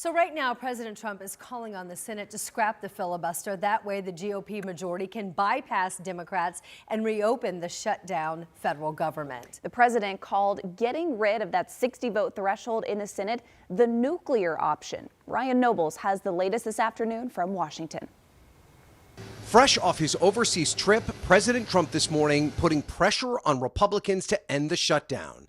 So right now, President Trump is calling on the Senate to scrap the filibuster. That way, the GOP majority can bypass Democrats and reopen the shutdown federal government. The president called getting rid of that 60-vote threshold in the Senate the nuclear option. Ryan Nobles has the latest this afternoon from Washington. Fresh off his overseas trip, President Trump this morning putting pressure on Republicans to end the shutdown.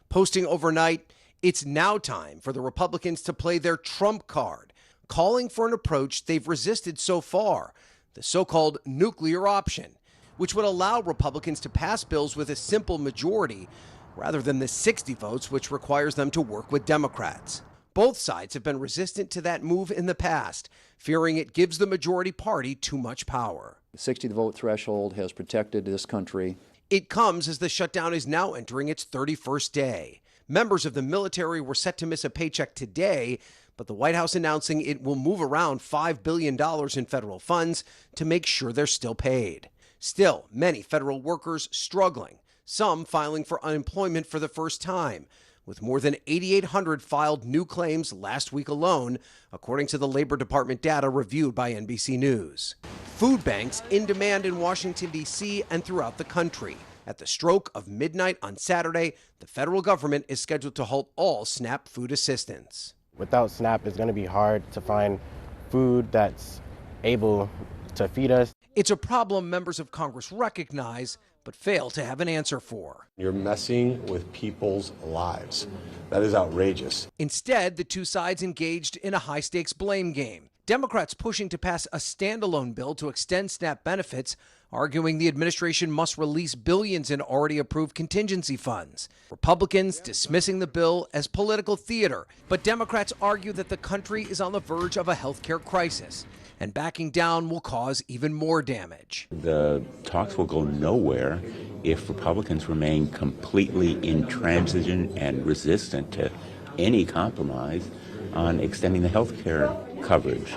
Posting overnight, it's now time for the Republicans to play their Trump card, calling for an approach they've resisted so far, the so-called nuclear option, which would allow Republicans to pass bills with a simple majority rather than the 60 votes, which requires them to work with Democrats. Both sides have been resistant to that move in the past, fearing it gives the majority party too much power. The 60-vote threshold has protected this country. It comes as the shutdown is now entering its 31st day. Members of the military were set to miss a paycheck today, but the White House announcing it will move around $5 billion in federal funds to make sure they're still paid. Still, many federal workers struggling, some filing for unemployment for the first time, with more than 8,800 filed new claims last week alone, according to the Labor Department data reviewed by NBC News. Food banks in demand in Washington, D.C. and throughout the country. At the stroke of midnight on Saturday, the federal government is scheduled to halt all SNAP food assistance. Without SNAP, it's going to be hard to find food that's able to feed us. It's a problem members of Congress recognize, but fail to have an answer for. You're messing with people's lives. That is outrageous. Instead, the two sides engaged in a high-stakes blame game. Democrats pushing to pass a standalone bill to extend SNAP benefits, arguing the administration must release billions in already approved contingency funds. Republicans dismissing the bill as political theater, but Democrats argue that the country is on the verge of a healthcare crisis, and backing down will cause even more damage. The talks will go nowhere if Republicans remain completely intransigent and resistant to any compromise on extending the health care coverage.